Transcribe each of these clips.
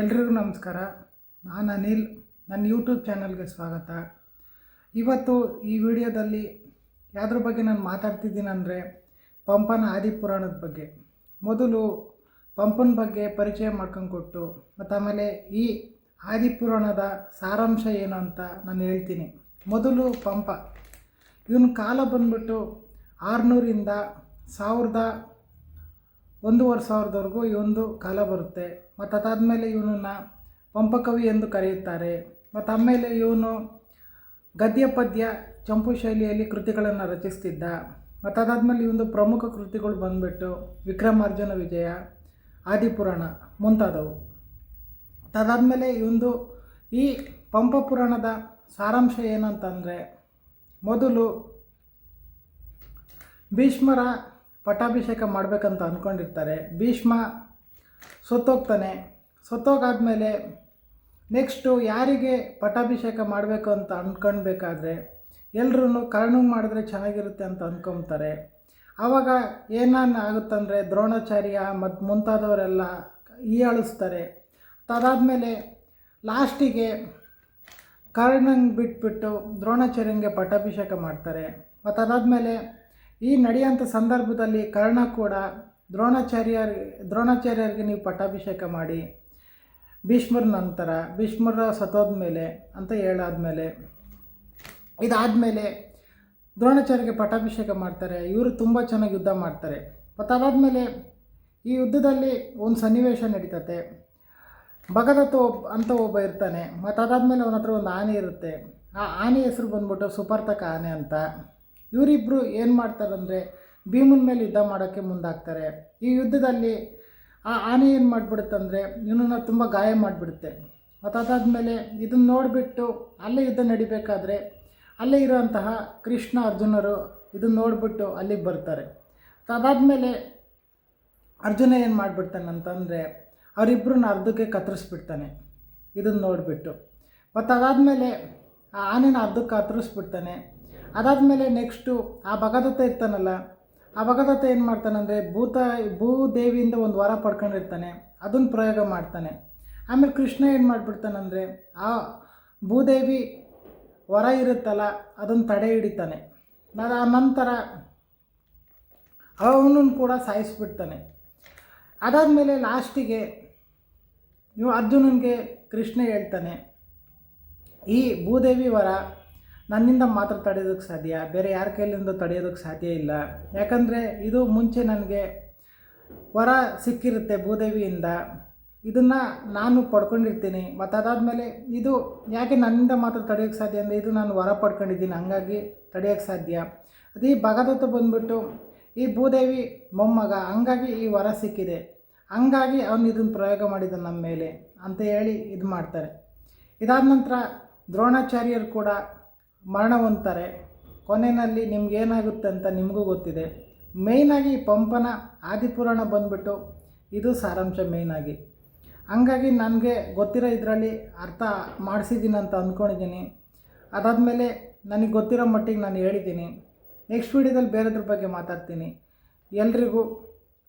ಎಲ್ರಿಗೂ ನಮಸ್ಕಾರ. ನಾನು ಅನಿಲ್. ನನ್ನ ಯೂಟ್ಯೂಬ್ ಚಾನಲ್ಗೆ ಸ್ವಾಗತ. ಇವತ್ತು ಈ ವಿಡಿಯೋದಲ್ಲಿ ಯಾವುದ್ರ ಬಗ್ಗೆ ನಾನು ಮಾತಾಡ್ತಿದ್ದೀನಂದರೆ ಪಂಪನ ಆದಿಪುರಾಣದ ಬಗ್ಗೆ. ಮೊದಲು ಪಂಪನ ಬಗ್ಗೆ ಪರಿಚಯ ಮಾಡ್ಕೊಂಡ್ಕೊಟ್ಟು ಮತ್ತು ಆಮೇಲೆ ಈ ಆದಿಪುರಾಣದ ಸಾರಾಂಶ ಏನು ಅಂತ ನಾನು ಹೇಳ್ತೀನಿ. ಮೊದಲು ಪಂಪ, ಇವನ ಕಾಲ ಬಂದ್ಬಿಟ್ಟು 600ರಿಂದ 1100ವರೆಗೂ ಇವೊಂದು ಕಾಲ ಬರುತ್ತೆ. ಮತ್ತು ಅದಾದಮೇಲೆ ಇವನನ್ನು ಪಂಪಕವಿ ಎಂದು ಕರೆಯುತ್ತಾರೆ. ಮತ್ತು ಆಮೇಲೆ ಇವನು ಗದ್ಯ ಪದ್ಯ ಚಂಪು ಶೈಲಿಯಲ್ಲಿ ಕೃತಿಗಳನ್ನು ರಚಿಸ್ತಿದ್ದ. ಮತ್ತು ಅದಾದಮೇಲೆ ಇವೊಂದು ಪ್ರಮುಖ ಕೃತಿಗಳು ಬಂದುಬಿಟ್ಟು ವಿಕ್ರಮಾರ್ಜುನ ವಿಜಯ, ಆದಿಪುರಾಣ ಮುಂತಾದವು. ಅದಾದಮೇಲೆ ಇವೊಂದು ಈ ಪಂಪ ಪುರಾಣದ ಸಾರಾಂಶ ಏನಂತಂದರೆ, ಮೊದಲು ಭೀಷ್ಮರ ಪಟ್ಟಾಭಿಷೇಕ ಮಾಡಬೇಕಂತ ಅಂದ್ಕೊಂಡಿರ್ತಾರೆ. ಭೀಷ್ಮ ಸತ್ತೋಗಾದ್ಮೇಲೆ ನೆಕ್ಸ್ಟು ಯಾರಿಗೆ ಪಟ್ಟಾಭಿಷೇಕ ಮಾಡಬೇಕು ಅಂತ ಅಂದ್ಕೊಳ್ಬೇಕಾದ್ರೆ ಎಲ್ಲರೂ ಕರ್ಣಂಗೆ ಮಾಡಿದ್ರೆ ಚೆನ್ನಾಗಿರುತ್ತೆ ಅಂತ ಅಂದ್ಕೊತಾರೆ. ಆವಾಗ ಏನೇನು ಆಗುತ್ತಂದರೆ ದ್ರೋಣಾಚಾರ್ಯ ಮತ್ತು ಮುಂತಾದವರೆಲ್ಲ ಹೀಯಾಳಿಸ್ತಾರೆ. ಅದಾದಮೇಲೆ ಲಾಸ್ಟಿಗೆ ಕರ್ಣಂಗೆ ಬಿಟ್ಬಿಟ್ಟು ದ್ರೋಣಾಚಾರ್ಯಂಗೆ ಪಟ್ಟಾಭಿಷೇಕ ಮಾಡ್ತಾರೆ. ಮತ್ತು ಅದಾದಮೇಲೆ ಈ ನಡೆಯೋಂಥ ಸಂದರ್ಭದಲ್ಲಿ ಕರ್ಣ ಕೂಡ ದ್ರೋಣಾಚಾರ್ಯರಿಗೆ ನೀವು ಪಟ್ಟಾಭಿಷೇಕ ಮಾಡಿ, ಭೀಷ್ಮರ ನಂತರ ಭೀಷ್ಮರ ಸತ್ತೋದ ಮೇಲೆ ಅಂತ ಹೇಳಾದ್ಮೇಲೆ ಇದಾದಮೇಲೆ ದ್ರೋಣಾಚಾರ್ಯರಿಗೆ ಪಟ್ಟಾಭಿಷೇಕ ಮಾಡ್ತಾರೆ. ಇವರು ತುಂಬ ಚೆನ್ನಾಗಿ ಯುದ್ಧ ಮಾಡ್ತಾರೆ. ಮತ್ತು ಅದಾದಮೇಲೆ ಈ ಯುದ್ಧದಲ್ಲಿ ಒಂದು ಸನ್ನಿವೇಶ ನಡೀತತೆ. ಭಗದತ್ತ ಅಂತ ಒಬ್ಬ ಇರ್ತಾನೆ. ಮತ್ತು ಅದಾದಮೇಲೆ ಅವನ ಹತ್ರ ಒಂದು ಆನೆ ಇರುತ್ತೆ. ಆ ಆನೆ ಹೆಸರು ಬಂದ್ಬಿಟ್ಟು ಸುಪರ್ತಕ ಆನೆ ಅಂತ. ಇವರಿಬ್ಬರು ಏನು ಮಾಡ್ತಾರಂದರೆ ಭೀಮನ ಮೇಲೆ ಯುದ್ಧ ಮಾಡೋಕ್ಕೆ ಮುಂದಾಗ್ತಾರೆ. ಈ ಯುದ್ಧದಲ್ಲಿ ಆ ಆನೆ ಏನು ಮಾಡಿಬಿಡುತ್ತಂದರೆ ಇವನನ್ನು ತುಂಬ ಗಾಯ ಮಾಡಿಬಿಡುತ್ತೆ. ಮತ್ತು ಅದಾದಮೇಲೆ ಇದನ್ನು ನೋಡಿಬಿಟ್ಟು ಅಲ್ಲೇ ಯುದ್ಧ ನಡಿಬೇಕಾದ್ರೆ ಅಲ್ಲೇ ಇರೋಂತಹ ಕೃಷ್ಣ ಅರ್ಜುನರು ಇದನ್ನು ನೋಡಿಬಿಟ್ಟು ಅಲ್ಲಿಗೆ ಬರ್ತಾರೆ. ಅದಾದಮೇಲೆ ಅರ್ಜುನ ಏನು ಮಾಡಿಬಿಡ್ತಾನೆ ಅಂತಂದರೆ ಅವರಿಬ್ಬರನ್ನ ಅರ್ಧಕ್ಕೆ ಕತ್ತರಿಸ್ಬಿಡ್ತಾನೆ ಇದನ್ನು ನೋಡಿಬಿಟ್ಟು. ಮತ್ತು ಅದಾದಮೇಲೆ ಆ ಆನೆನ ಅರ್ಧಕ್ಕೆ ಕತ್ತರಿಸ್ಬಿಡ್ತಾನೆ. ಅದಾದಮೇಲೆ ನೆಕ್ಸ್ಟು ಆ ಭಗದತ್ತ ಇರ್ತಾನಲ್ಲ, ಆ ಭಗದತ್ತ ಏನು ಮಾಡ್ತಾನಂದರೆ ಭೂದೇವಿಯಿಂದ ಒಂದು ವರ ಪಡ್ಕೊಂಡಿರ್ತಾನೆ, ಅದನ್ನು ಪ್ರಯೋಗ ಮಾಡ್ತಾನೆ. ಆಮೇಲೆ ಕೃಷ್ಣ ಏನು ಮಾಡಿಬಿಡ್ತಾನಂದರೆ ಆ ಭೂದೇವಿ ವರ ಇರುತ್ತಲ್ಲ ಅದನ್ನು ತಡೆ ಹಿಡಿತಾನೆ. ನಂತರ ಅವನನ್ನು ಕೂಡ ಸಾಯಿಸ್ಬಿಡ್ತಾನೆ. ಅದಾದಮೇಲೆ ಲಾಸ್ಟಿಗೆ ಅರ್ಜುನನಿಗೆ ಕೃಷ್ಣ ಹೇಳ್ತಾನೆ, ಈ ಭೂದೇವಿ ವರ ನನ್ನಿಂದ ಮಾತ್ರ ತಡೆಯೋದಕ್ಕೆ ಸಾಧ್ಯ, ಬೇರೆ ಯಾರ ಕೈಲಿಂದ ತಡೆಯೋದಕ್ಕೆ ಸಾಧ್ಯ ಇಲ್ಲ. ಯಾಕಂದರೆ ಇದು ಮುಂಚೆ ನನಗೆ ವರ ಸಿಕ್ಕಿರುತ್ತೆ ಭೂದೇವಿಯಿಂದ, ಇದನ್ನು ನಾನು ಪಡ್ಕೊಂಡಿರ್ತೀನಿ. ಮತ್ತು ಅದಾದಮೇಲೆ ಇದು ಯಾಕೆ ನನ್ನಿಂದ ಮಾತ್ರ ತಡೆಯೋಕ್ಕೆ ಸಾಧ್ಯ ಅಂದರೆ ಇದು ನಾನು ವರ ಪಡ್ಕೊಂಡಿದ್ದೀನಿ, ಹಂಗಾಗಿ ತಡೆಯೋಕ್ಕೆ ಸಾಧ್ಯ. ಅದು ಈ ಭಗದತ್ತ ಬಂದ್ಬಿಟ್ಟು ಈ ಭೂದೇವಿ ಮೊಮ್ಮಗ, ಹಂಗಾಗಿ ಈ ವರ ಸಿಕ್ಕಿದೆ, ಹಂಗಾಗಿ ಅವನು ಇದನ್ನು ಪ್ರಯೋಗ ಮಾಡಿದ ನಮ್ಮ ಮೇಲೆ ಅಂತ ಹೇಳಿ ಇದು ಮಾಡ್ತಾರೆ. ಇದಾದ ನಂತರ ದ್ರೋಣಾಚಾರ್ಯರು ಕೂಡ ಮರಣ ಹೊಂದ್ತಾರೆ. ಕೊನೆಯಲ್ಲಿ ನಿಮ್ಗೇನಾಗುತ್ತೆ ಅಂತ ನಿಮಗೂ ಗೊತ್ತಿದೆ. ಮೇಯ್ನಾಗಿ ಪಂಪನ ಆದಿಪುರಾಣ ಬಂದ್ಬಿಟ್ಟು ಇದು ಸಾರಾಂಶ ಮೇಯ್ನಾಗಿ. ಹಂಗಾಗಿ ನನಗೆ ಗೊತ್ತಿರೋ ಇದರಲ್ಲಿ ಅರ್ಥ ಮಾಡಿಸಿದ್ದೀನಿ ಅಂತ ಅಂದ್ಕೊಂಡಿದ್ದೀನಿ. ಅದಾದಮೇಲೆ ನನಗೆ ಗೊತ್ತಿರೋ ಮಟ್ಟಿಗೆ ನಾನು ಹೇಳಿದ್ದೀನಿ. ನೆಕ್ಸ್ಟ್ ವೀಡಿಯೋದಲ್ಲಿ ಬೇರೆದ್ರ ಬಗ್ಗೆ ಮಾತಾಡ್ತೀನಿ. ಎಲ್ರಿಗೂ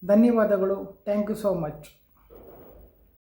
ಧನ್ಯವಾದಗಳು. Thank you so much.